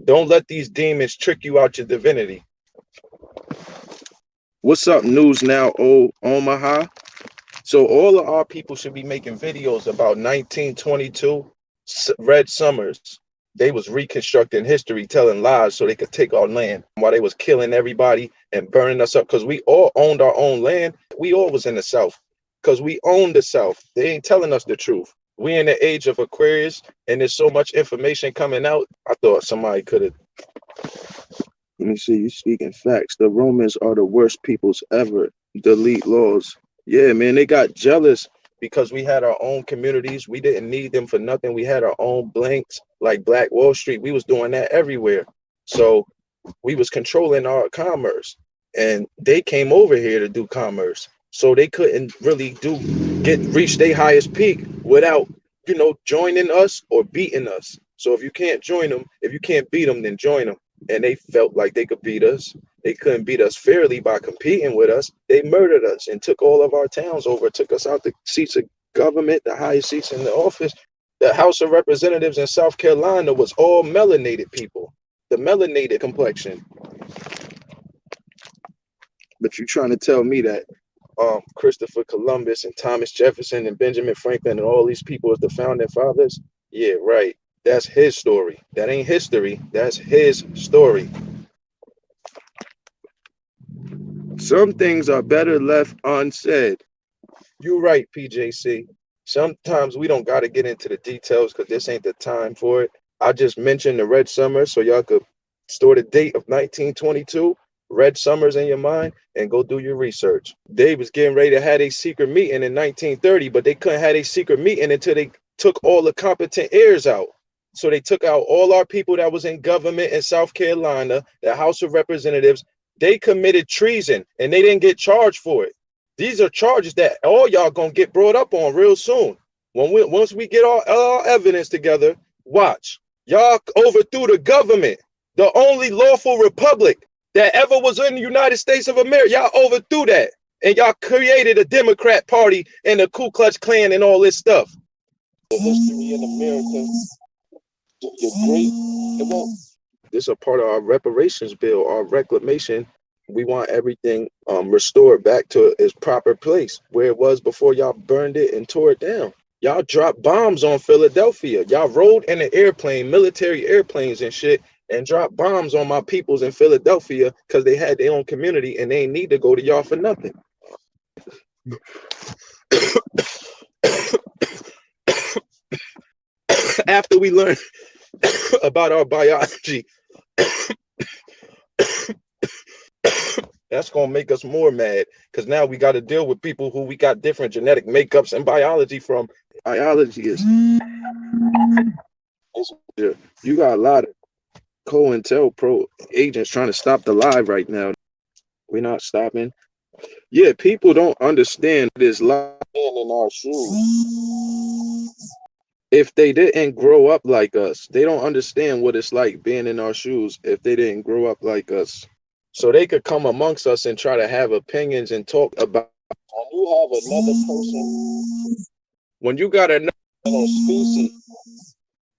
Don't let these demons trick you out your divinity. What's up, News Now, Omaha? So all of our people should be making videos about 1922 Red Summers. They was reconstructing history, telling lies so they could take our land while they was killing everybody and burning us up because we all owned our own land. We all was in the South because we owned the South. They ain't telling us the truth. We in the age of Aquarius and there's so much information coming out. I thought somebody could have. Let me see, you speaking facts. The Romans are the worst peoples ever. Delete Lawz. Yeah, man, they got jealous because we had our own communities. We didn't need them for nothing. We had our own blanks like Black Wall Street. We was doing that everywhere. So we was controlling our commerce and they came over here to do commerce. So they couldn't really reach their highest peak without, joining us or beating us. So if you can't join them, if you can't beat them, then join them. And they felt like they could beat us. They couldn't beat us fairly by competing with us. They murdered us and took all of our towns over, took us out the seats of government, the highest seats in the office. The House of Representatives in South Carolina was all melanated people, the melanated complexion. But you trying to tell me that Christopher Columbus and Thomas Jefferson and Benjamin Franklin and all these people as the founding fathers? Yeah, right. That's his story. That ain't history. That's his story. Some things are better left unsaid. You're right, PJC. Sometimes we don't got to get into the details because this ain't the time for it. I just mentioned the Red Summer so y'all could store the date of 1922, Red Summers in your mind, and go do your research. They was getting ready to have a secret meeting in 1930, but they couldn't have a secret meeting until they took all the competent heirs out. So they took out all our people that was in government in South Carolina, the House of Representatives. They committed treason and they didn't get charged for it. These are charges that all y'all gonna get brought up on real soon. Once we get all evidence together, watch. Y'all overthrew the government, the only lawful republic that ever was in the United States of America. Y'all overthrew that. And y'all created a Democrat Party and the Ku Klux Klan and all this stuff. The history in America. This is a part of our reparations bill, our reclamation. We want everything restored back to its proper place where it was before y'all burned it and tore it down. Y'all dropped bombs on Philadelphia. Y'all rode in an airplane, military airplanes and shit, and dropped bombs on my peoples in Philadelphia because they had their own community and they ain't need to go to y'all for nothing. After we learned about our biology, that's gonna make us more mad because now we got to deal with people who we got different genetic makeups and biology from. Biology is you got a lot of COINTELPRO agents trying to stop the lie right now. We're not stopping. Yeah, people don't understand this lie in our shoes. If they didn't grow up like us, they don't understand what it's like being in our shoes if they didn't grow up like us. So they could come amongst us and try to have opinions and talk about. When you have another person, when you got another species,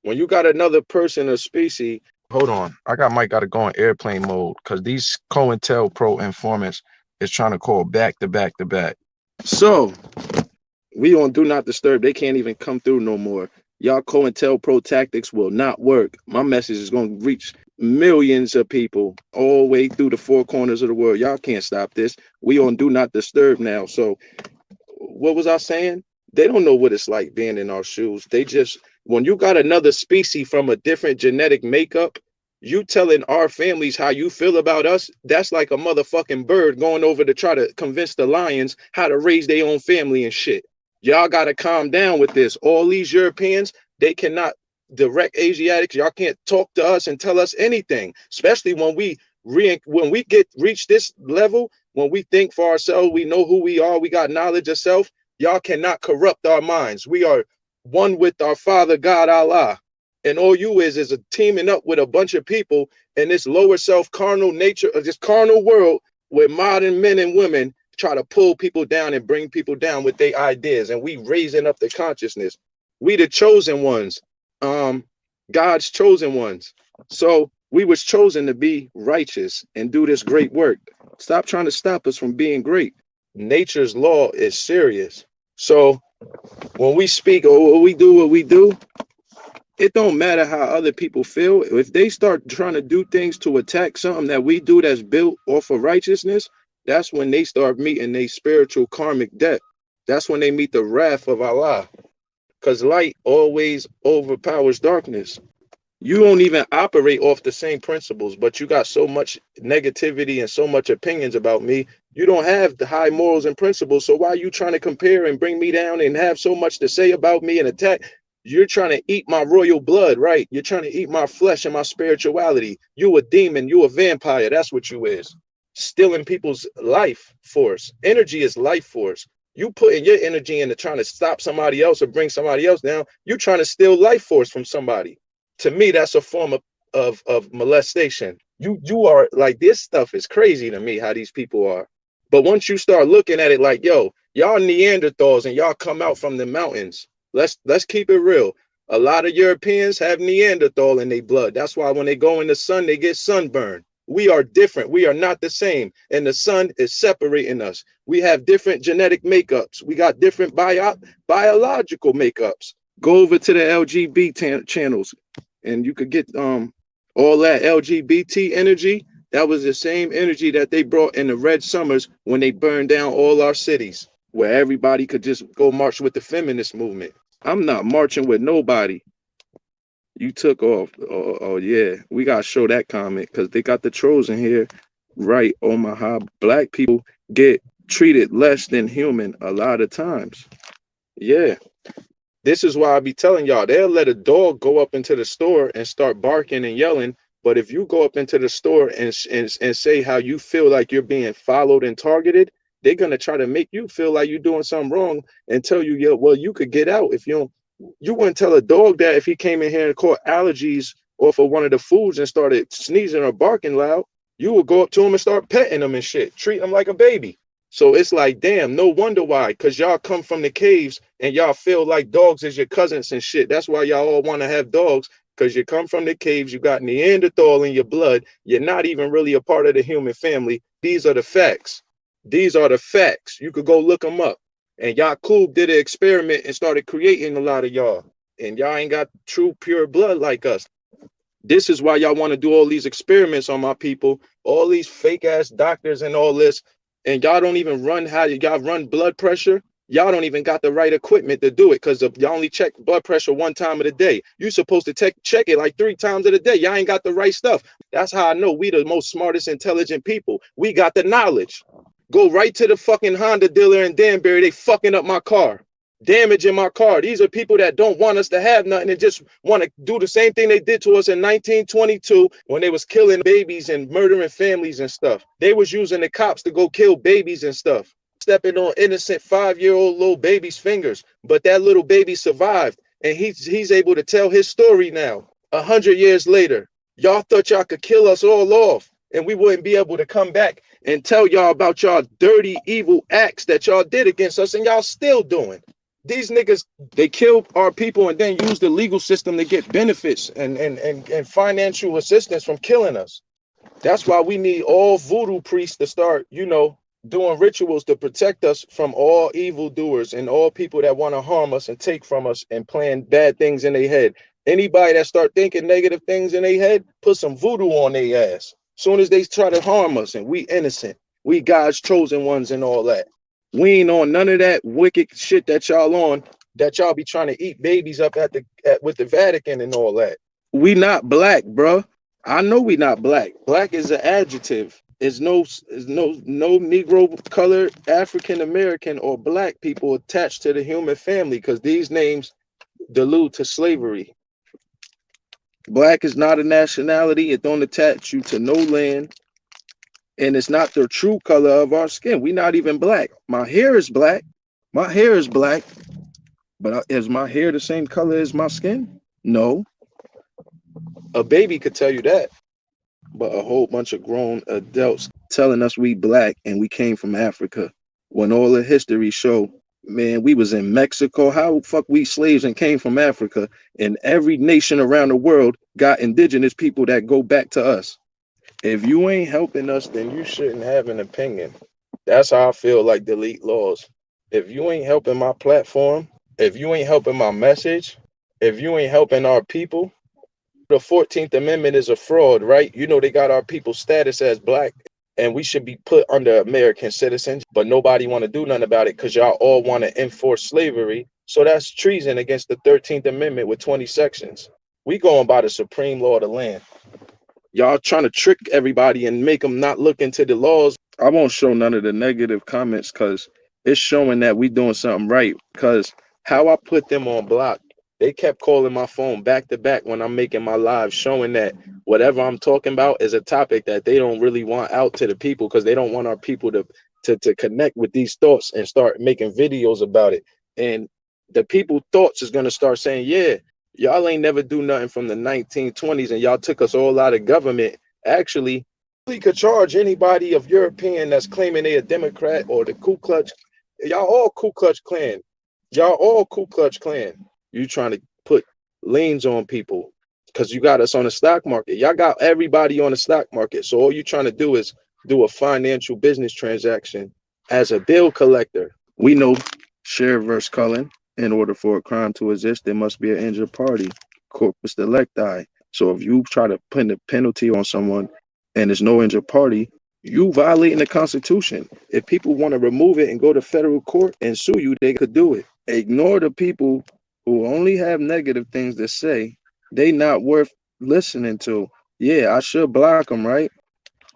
when you got another person or species, hold on, might got to go in airplane mode because these COINTELPRO informants is trying to call back to back to back. So we on Do Not Disturb. They can't even come through no more. Y'all COINTELPRO tactics will not work. My message is going to reach millions of people all the way through the four corners of the world. Y'all can't stop this. We on Do Not Disturb now. So what was I saying? They don't know what it's like being in our shoes. They just, when you got another species from a different genetic makeup, you telling our families how you feel about us, that's like a motherfucking bird going over to try to convince the lions how to raise their own family and shit. Y'all got to calm down with this. All these Europeans, they cannot direct Asiatics. Y'all can't talk to us and tell us anything, especially when we reach this level, when we think for ourselves, we know who we are, we got knowledge of self. Y'all cannot corrupt our minds. We are one with our Father God, Allah. And all you is a teaming up with a bunch of people in this lower self carnal nature of this carnal world where modern men and women try to pull people down and bring people down with their ideas. And we raising up the consciousness. We the chosen ones, God's chosen ones. So We was chosen to be righteous and do this great work. Stop trying to stop us from being great. Nature's law is serious. So when we speak or what we do, it don't matter how other people feel. If they start trying to do things to attack something that we do that's built off of righteousness, that's when they start meeting their spiritual karmic debt. That's when they meet the wrath of Allah. Because light always overpowers darkness. You don't even operate off the same principles, but you got so much negativity and so much opinions about me. You don't have the high morals and principles. So why are you trying to compare and bring me down and have so much to say about me and attack? You're trying to eat my royal blood, right? You're trying to eat my flesh and my spirituality. You a demon, you a vampire. That's what you is. Stealing people's life force. Energy is life force. You putting your energy into trying to stop somebody else or bring somebody else down. You trying to steal life force from somebody. To me, that's a form of molestation. You are like, this stuff is crazy to me, how these people are. But once you start looking at it like, yo, y'all Neanderthals and y'all come out from the mountains. Let's keep it real. A lot of Europeans have Neanderthal in their blood. That's why when they go in the sun, they get sunburned. We are different. We are not the same. And the sun is separating us. We have different genetic makeups. We got different biological makeups. Go over to the LGBT channels and you could get all that LGBT energy. That was the same energy that they brought in the Red Summers when they burned down all our cities, where everybody could just go march with the feminist movement. I'm not marching with nobody. You took off. Oh yeah, we gotta show that comment because they got the trolls in here. Right, Omaha, black people get treated less than human a lot of times. Yeah. This is why I be telling y'all, they'll let a dog go up into the store and start barking and yelling. But if you go up into the store and say how you feel like you're being followed and targeted, they're going to try to make you feel like you're doing something wrong and tell you, yeah, well, you could get out if you don't. You wouldn't tell a dog that if he came in here and caught allergies off of one of the foods and started sneezing or barking loud. You would go up to him and start petting him and shit, treat him like a baby. So it's like, damn, no wonder why, because y'all come from the caves and y'all feel like dogs is your cousins and shit. That's why y'all all want to have dogs, because you come from the caves, you got Neanderthal in your blood. You're not even really a part of the human family. These are the facts. These are the facts. You could go look them up. And Yaqub did an experiment and started creating a lot of y'all. And y'all ain't got true, pure blood like us. This is why y'all want to do all these experiments on my people, all these fake ass doctors and all this. And y'all don't even run how y'all run blood pressure. Y'all don't even got the right equipment to do it because y'all only check blood pressure one time of the day. You're supposed to check it like 3 times of the day. Y'all ain't got the right stuff. That's how I know we the most smartest, intelligent people. We got the knowledge. Go right to the fucking Honda dealer in Danbury. They fucking up my car, damaging my car. These are people that don't want us to have nothing and just want to do the same thing they did to us in 1922 when they was killing babies and murdering families and stuff. They was using the cops to go kill babies and stuff, stepping on innocent 5-year-old little baby's fingers. But that little baby survived, and he's able to tell his story now, 100 years later. Y'all thought y'all could kill us all off, and we wouldn't be able to come back and tell y'all about y'all dirty, evil acts that y'all did against us, and y'all still doing. These niggas, they kill our people and then use the legal system to get benefits and financial assistance from killing us. That's why we need all voodoo priests to start, doing rituals to protect us from all evildoers and all people that want to harm us and take from us and plan bad things in their head. Anybody that start thinking negative things in their head, put some voodoo on their ass. Soon as they try to harm us and we innocent, we God's chosen ones and all that. We ain't on none of that wicked shit that y'all on, that y'all be trying to eat babies up with the Vatican and all that. We not black, bro. I know we not black. Black is an adjective. There's no Negro, colored, African American, or black people attached to the human family because these names allude to slavery. Black is not a nationality. It don't attach you to no land. And it's not the true color of our skin. We're not even black. My hair is black. My hair is black. But is my hair the same color as my skin? No. A baby could tell you that. But a whole bunch of grown adults telling us we black and we came from Africa. When all the history show Man, we was in Mexico. How the fuck we slaves and came from Africa? And every nation around the world got indigenous people that go back to us. If you ain't helping us, then you shouldn't have an opinion. That's how I feel like delete Lawz. If you ain't helping my platform, if you ain't helping my message, if you ain't helping our people, the 14th Amendment is a fraud, right? You know, they got our people's status as black and we should be put under American citizens, but nobody want to do nothing about it because y'all all want to enforce slavery. So that's treason against the 13th Amendment with 20 sections. We going by the supreme law of the land. Y'all trying to trick everybody and make them not look into the laws. I won't show none of the negative comments because it's showing that we doing something right. Because how I put them on block, they kept calling my phone back to back when I'm making my live, showing that whatever I'm talking about is a topic that they don't really want out to the people because they don't want our people to connect with these thoughts and start making videos about it. And the people thoughts is going to start saying, yeah, y'all ain't never do nothing from the 1920s and y'all took us all out of government. Actually, we could charge anybody of European that's claiming they a Democrat or the Ku Klux. Y'all all Ku Klux Klan. Y'all all Ku Klux Klan. You trying to put liens on people because you got us on the stock market. Y'all got everybody on the stock market. So all you trying to do is do a financial business transaction as a bill collector. We know share verse Cullen. In order for a crime to exist, there must be an injured party, corpus delicti. So if you try to put a penalty on someone and there's no injured party, you violating the Constitution. If people want to remove it and go to federal court and sue you, they could do it. Ignore the people who only have negative things to say. They not worth listening to. Yeah, I should block them, right?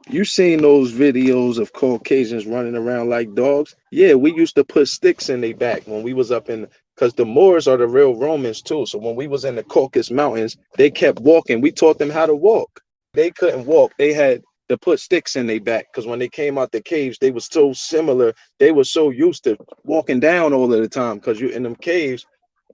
You seen those videos of Caucasians running around like dogs? Yeah, we used to put sticks in their back when we was up in, because the Moors are the real Romans too. So when we was in the Caucasus Mountains, they kept walking. We taught them how to walk. They couldn't walk. They had to put sticks in their back because when they came out the caves, they were so similar. They were so used to walking down all of the time because you in them caves,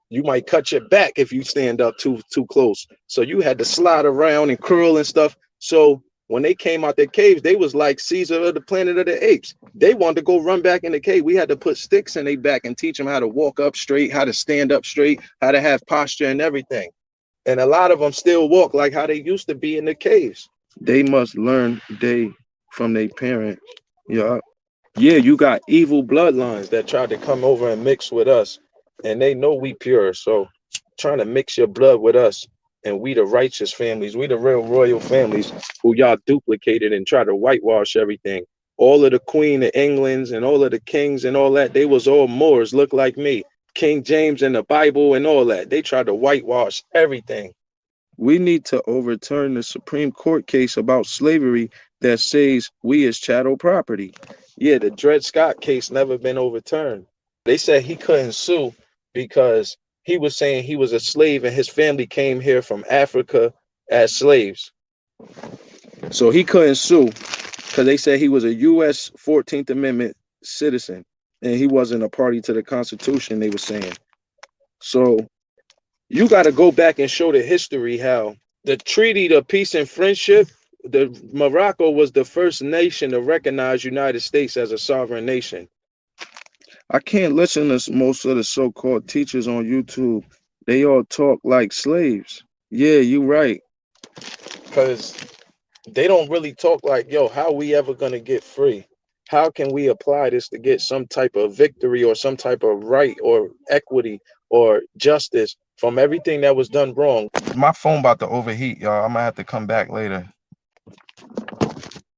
you might cut your back if you stand up too close. So you had to slide around and curl and stuff. So when they came out their caves, they was like Caesar of the Planet of the Apes. They wanted to go run back in the cave. We had to put sticks in their back and teach them how to walk up straight, how to stand up straight, how to have posture and everything. And a lot of them still walk like how they used to be in the caves. They must learn from their parent. Yeah. Yeah, you got evil bloodlines that tried to come over and mix with us. And they know we pure. So trying to mix your blood with us. And we the righteous families, we the real royal families who y'all duplicated and try to whitewash everything. All of the Queen of Englands and all of the kings and all that, they was all Moors, look like me. King James and the Bible and all that. They tried to whitewash everything. We need to overturn the Supreme Court case about slavery that says we is chattel property. Yeah, the Dred Scott case never been overturned. They said he couldn't sue because he was saying he was a slave and his family came here from Africa as slaves. So he couldn't sue because they said he was a U.S. 14th Amendment citizen and he wasn't a party to the Constitution, they were saying. So you got to go back and show the history how the Treaty of Peace and Friendship, Morocco was the first nation to recognize United States as a sovereign nation. I can't listen to most of the so-called teachers on YouTube. They all talk like slaves. Yeah, you right. Because they don't really talk like, yo, how we ever going to get free? How can we apply this to get some type of victory or some type of right or equity or justice from everything that was done wrong? My phone about to overheat, y'all. I'm going to have to come back later.